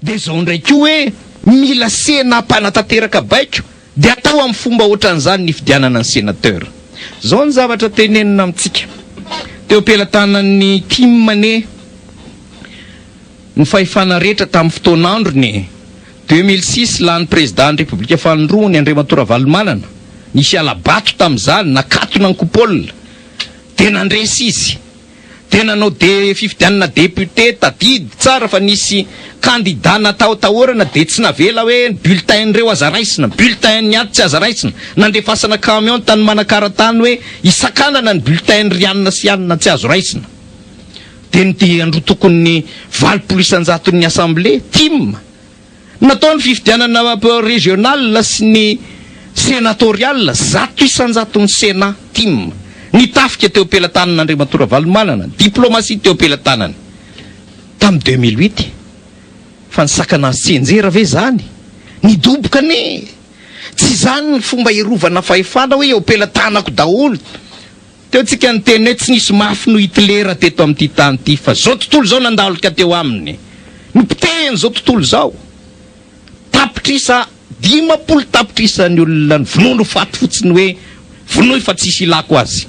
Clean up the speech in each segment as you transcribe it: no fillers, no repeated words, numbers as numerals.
dia izao ndraiky hoe mila sena mpanatanteraka baiko dia atao amin'ny fomba ohatran'izany ny fidianana ny sénateur. Zao ny zavatra tenenina amintsika teo am-pelantanan'ny Timmane ny fahefana rehetra tamin'ny fotoan'androny 2006 lany président ny République fahandroany Andriamatora Valomanana nisy alabato tamin'izany nakatona ny coupole tena ndresy izy tena nao de fifidianana député tadidy tsara fa nisy candidat natao tahorana de tsy navela hoe bulletin reo aza raisina bulletin ny ady tsy aza raisina nandefasana camion tany manakaratany hoe isakanana ny bulletin rianina sy anina tsy azo raisina de ny andro tokony 20 isanjaton'ny assemblée Tim natao ny fifidianana régional sy ny sénatorial 100 isanjaton'ny sénat Tim ny tafika teo am-pelantanana Andriamatora Valomanana diplomatie teo am-pelantanany tamin'ny 2008 fa nisakana senjera ve zany nidoboka ne tsy zany ny fomba irovana fahefana hoe eo am-pelantanako daholo teo tsika ny teny hoe tsy nisy mafy no Hitler teto amin'ity tany ity fa zao tontolo zao nandalika teo aminy nipitehany zao tontolo zao tapitrisa 50 tapitrisa ny olona ny vonono faty fotsiny hoe vonoy fa tsisy ilako azy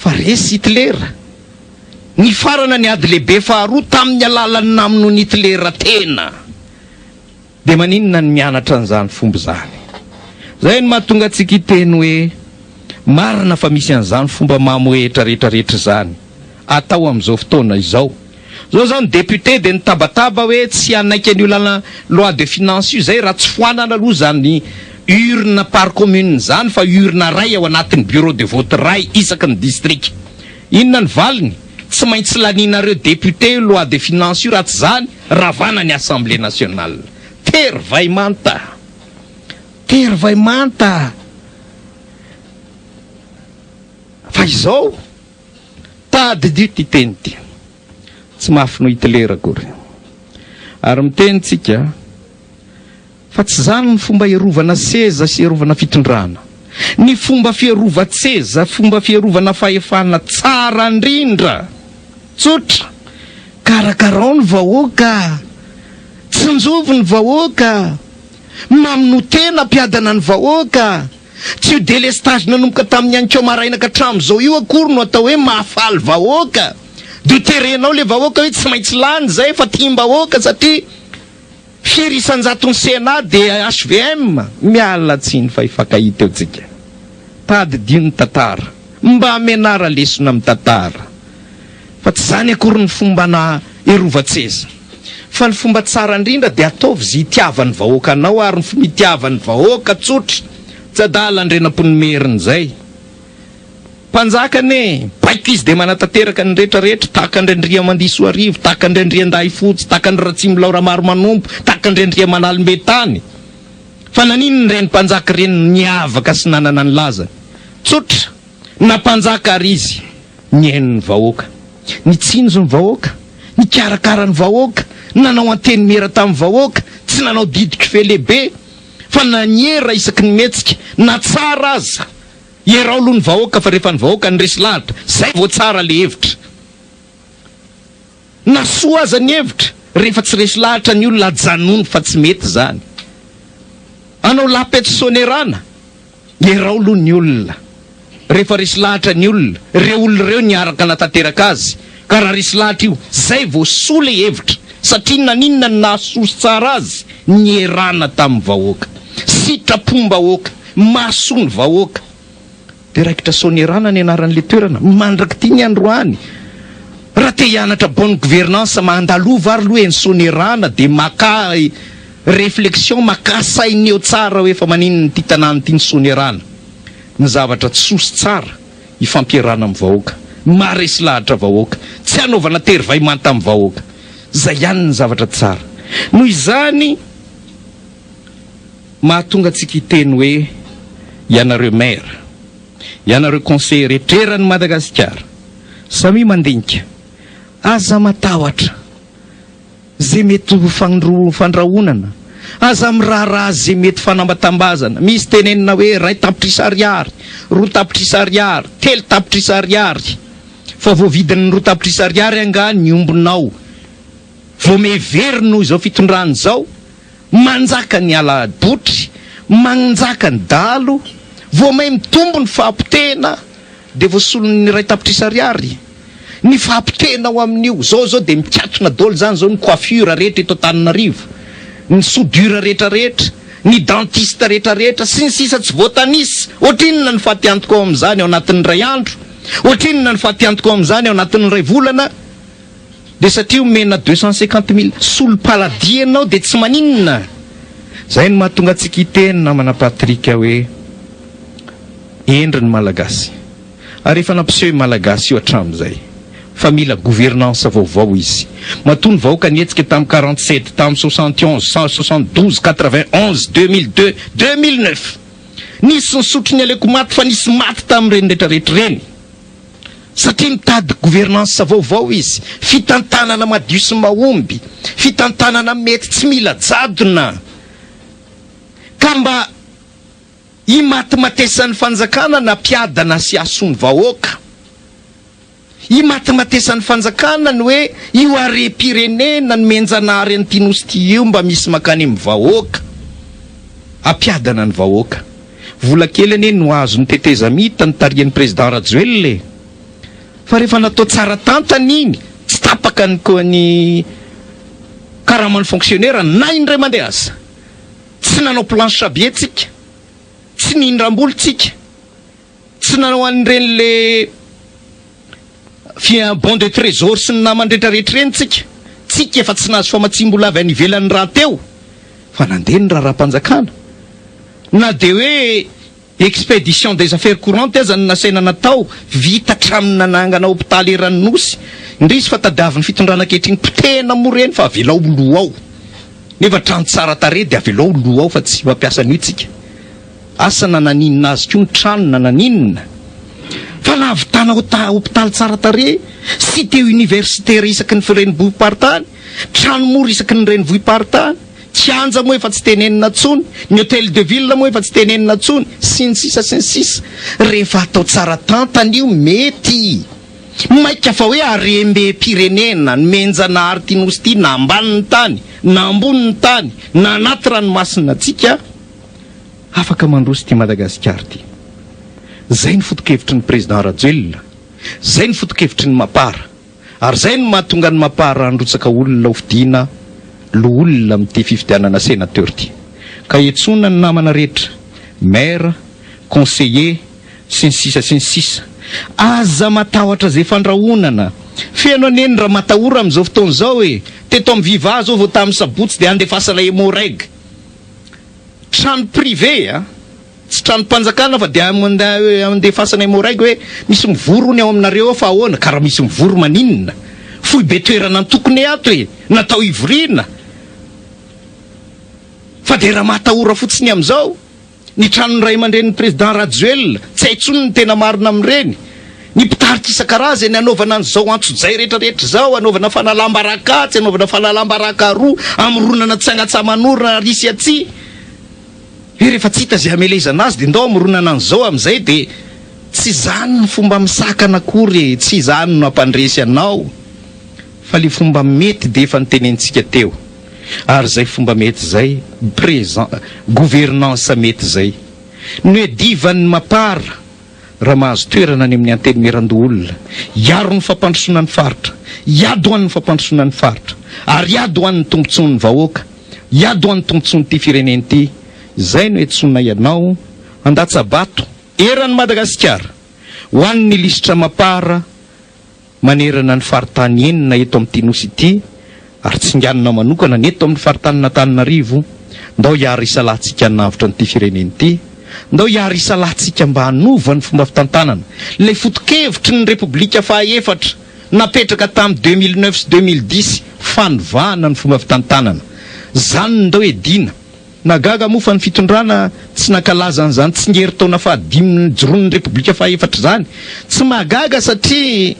fa resy Hitler ny farana ny ady lehibe faharoa tamin'ny alalany namino ny Hitler tena de maninona ny mianatra an'izany fomba zany zay ny mahatonga antsika hiteny hoe marina fa misy an'izany fomba mamoetra rehetrarehetra zany atao amin'izao fotoana izao zao ny député de nitabataba hoe tsy anaiky ny olana loi de finance io zay raha tsy foanana aloha zany urne par commune zany fa urne ray ao anatin'ny bureau de vote ray isaky ny district inona ny valiny tsy maintsy laninareo député loi de finance io raha tsy zany ravana ny assemblée nationale tervay manta fa izao tady ty teny ty tsy mafy no Hitler akory ary mitenitsika fa tsy zany ny fomba iarovana seza sy iarovana fitondrana ny fomba fiarova-tseza fomba fiarovana fahefana tsara indrindra tsotra karakarao ny vahoaka tsinjovo ny vahoaka mamino tena mpiadana ny vahoaka tsy io délestage nanomboka tamin'ny anikeo maraina ka hatramin'izao io akory no atao hoe mahafaly vahoaka de terenao le vahoaka hoe tsy maintsy lany zay fa tiam-bahoaka satria firisanjatony sénat de HVM miala tsiny fa ifakahita eo tsika tady dino tantara mba amenara lesona amin'ny tantara fa tsy zany akory ny fomba na erova-tseza fa ny fomba tsara indrindra de ataovy zy itiavany vahoaka anao ary ny mitiavany vahoaka tsotra tsy adala andrenam-ponimeriny zay mpanjakane baiko izy de manatanteraka ny rehetrarehetra tahaka andrendria mandiso arivo tahaka andrendria andahy fotsy tahaka andry ratsimy laora maro manompo tahaka andrendria manalim-betany fa nanino ny reny mpanjaka reny niavaka sy nanana ny laza tsotra na mpanjaka ary izy nihaino ny vahoaka nitsinjo ny vahoaka nikarakara ny vahoaka nanao anteny mera tamin'ny vahoaka tsy nanao didiky fe lehibe fa naniera isaky ny metsika na tsara aza iarao aloha ny vahoaka fa rehefa ny vahoaka ny resy lahatra zay vao tsara le hevitra na soa aza ny hevitra rehefa tsy resy lahatra ny olona janony fa tsy mety zany anao lapetsonerana iarao aloha ny olona rehefa resy lahatra ny olona reo olona reo niaraka natanteraka azy ka raha resy lahatra io zay vao soa le hevitra satria naninona ny nahasosy tsara azy nierana tamin'ny vahoaka sitrapom-bahoaka maso ny vahoaka de raikitra sonerana ny anaran'le toerana mandraky ty ny androany raha te hianatra bonne gouvernance mandalova ary loha ny sonerana de maka réflexion maka sainy eo tsara hoe fa maninony ty tanàny ty ny sonerana ny zavatra tsosy tsara ifampiarana amin'ny vahoaka maresy lahatra vahoaka tsy hanaovana terivay manta amin'ny vahoaka zay ihany ny zavatra tsara noho izany mahatonga antsika hiteny hoe ianareo maire ianareo conseiller rehetrerany Madagasikara samy mandinika aza matahotra zay mety fandrahonana aza miraharaha zay mety fanambatambazana misy tenenina hoe ray tapitrisa ariary roa tapitrisa ariary telo tapitrisa ariary fa voavidin'ny roa tapitrisa ariary anga ny ombonao vao mehevery noho izao fitondrany izao, manjaka ny ala-botry, manjaka ny dalo, vao may mitombo ny fahampitena dia voasolon'ny ray tapitrisa ariary ny fahampitena ao amin'io. Zao dia mikatona dolo zany zao ny coiffure rehetra eto Antananarivo, ny soudure rehetrarehetra, ny dentiste rehetrarehetra sy ny sisa tsy voatanisy. Ohatrinona ny fahatyantoko ao amin'izany ao anatin'ny ray andro, ohatrinona ny fahatyantoko ao amin'izany ao anatin'ny ray volana. Dia satria omena 250 000 solom-paladi ianao dia tsy maninona. Zay no mahatonga antsika hiteny namana Patrika hoe endry ny malagasy. Ary efa nampiseho malagasy io hatramin'izay fa mila gouvernance vaovao izy. Matony vahoaka nietsika tamin'ny 47, tamin'ny 71, 172, 91, 2002, 2009. Nisy ny sotro ny aleko maty fa nisy maty tamin'ireny rehetrarehetra reny. Satria mitady gouvernance vaovao izy, fitantanana madio sy mahomby, fitantanana mety tsy mila jadona. Ka mba imaty-matesan'ny fanjakana na piadana sy asony vahoaka. Imaty-matesan'ny fanjakana ny hoe io are-pirenena ny menjanary an'ity nosy ty io mba misy makany amin'ny vahoaka. Apiadana ny vahoaka. Vola kely ane no azo ny teteza mita ny tarian'ny président Rajoelina. Fa rehefa natao tsara tantany iny, tsy tapaka ny koa ny karaman'ny fonctionnaire na indray mandeha aza. Tsy nanao planche sabietsika, tsy nindram-bolontsika, tsy nanao an'ireny le bon de trésor sy ny namandrehetrarehetra reny tsika. Tsika efa tsy nahazo famatsim-bola avy any ivelan'ny raha teo, fa nandeha ny raha-panjakana. Na dia hoe expédition des affaires courantes aza ny nasaina natao, vita tramina nangana hôpitaly eran'ny nosy. Indrisy fa tadiavin'ny fitondrana ankehitriny potena moreny fa avelao loha ao. Nefa trano tsara tare dia avelao loha ao fa tsy mampiasa an'io tsika. Asa nananinina azy koa ny trano nananinina. Fa nahavitana hôpitaly tsara tare, cité universitaire isaky ny Renivohim-paritany, trano mora isaky ny Renivohim-paritany, kianja moa efa tsy tenenina tsony, ny hôtel de ville moa efa tsy tenenina tsony, sy ny sisa sy ny sisa. Rehefa atao tsara tantany io mety. Maika fa hoe arembe-pirenena ny menjanary ty nosy ty na ambanin'ny tany, na ambonin'ny tany, na anaty ranomasina tsika, afaka mandroso ty Madagasikara ty. Zay ny foto-kevitry ny président Rajoelina, zay ny foto-kevitry ny Mapara, ary zay ny mahatonga ny Mapara androtsaka olona hofidiana lo olona amin'ity fifidianana sénateur ty. Ka etsona ny namana rehetra, maire, conseiller, sy ny sisa sy ny sisa, aza matahotra zay fandrahonana. Feno aneny raha matahora amin'izao fotoana izao hoe teto amin'ny Viva zao vao tamin'ny sabotsy dia andefasana hémorragie. Trano privé tsy trano mpanjakana fa dia andefasana hémorragie hoe misy mivorony ao aminareo fa ahoana, ka raha misy mivoro maninona. Foy be toerana ny tokony ato hoe natao ivoriana. Fa dia raha matahora fotsiny amin'izao ny tranon'ny ray aman-dren'ny président Rajoelina, tsy haintsony ny tena marina amin'ireny. Ny mpitarika isan-karazany anaovana an'izao antso-jay rehetrarehetra zao, anaovana fanalam-barakatsy, anaovana fanalam-baraka-roa, amoronana tsangatsaman'orona risy atsy. Rehefa tsy hita zay amelezana azy dia ndao amoronana an'izao amin'izay dia tsy zany ny fomba misakana akory, tsy zany no ampandresy anao. Fa le fomba mety dia efa nitenentsika teo. Ary zay fomba mety zay, gouvernance mety zay. No hoe divan'ny Mapara, raha mahazo toerana any amin'ny anteny meran-doolona, iaro ny fampandrosoana ny faritra, iado ho an'ny fampandrosoana ny faritra, ary iado ho an'ny tombontsoan'ny vahoaka, iado ho an'ny tombontsoan'ny ty fireneny ty. Zay no etsona ianao Andatsabato eran'ny Madagasikara ho an'ny lisitra Mapara manerana ny faritany enina eto amin'ity nosy ity, ary tsinganina manokana ny eto amin'ny faritany Antananarivo. Ndao hiary isalahtsika navitra n'ity fireneny ty, ndao hiary isalahtsika mba hanova ny fomba fitantanana. Le foto-kevitry ny Repoblika faha-efatra napetraka tamin'ny 2009 sy 2010 fanovana ny fomba fitantanana. Zany ndao edina. Nagaga moa fa ny fitondrana tsy nankalaza an'izany tsingerin-taona fahadimy joron'ny Repoblika faha-efatra zany. Tsy mahagaga satria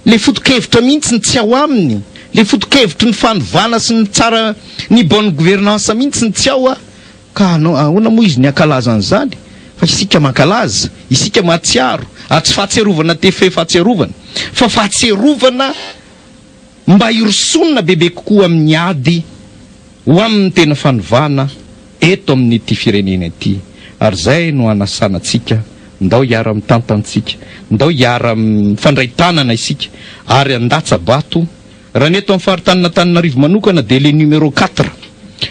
le foto-kevitra mihitsy ny tsy ao aminy, le foto-kevitry ny fanovana sy ny tsara ny bonne gouvernance mihitsy ny tsy ao ka ahoana moa izy ny ankalaza an'izany. Fa isika mankalaza, isika mahatsiaro, tsy fahatserovana tefe fahatserovana, fa fahatserovana mba hirosonina bebe kokoa amin'ny ady ho amin'ny tena fanovana eto amin'ity firenena ity. Ary zay no anasanantsika, ndao hiara mitantantsika, ndao hiara mifandray tanana isika, ary andatsabato raha neto amin'ny faritan'Antananarivo manokana dia le numéro 4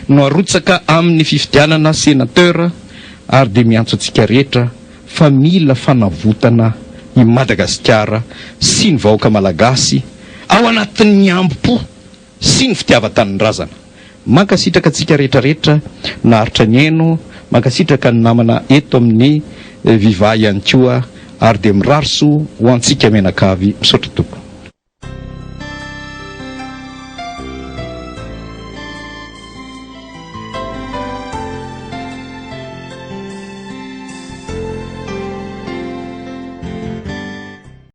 no arotsaka amin'ny fifidianana sénateur, ary dia miantso antsika rehetra fa mila fanavotana i Madagasikara sy ny vahoaka malagasy ao anatin'ny ambo-po sy ny fitiava-tanin-drazana. Mankasitraka antsika rehetrarehetra naharitra ny eno, mankasitraka ny namana eto amin'ny Viva ihany koa, ary dia mirarso ho antsika menakavy misaotra toko.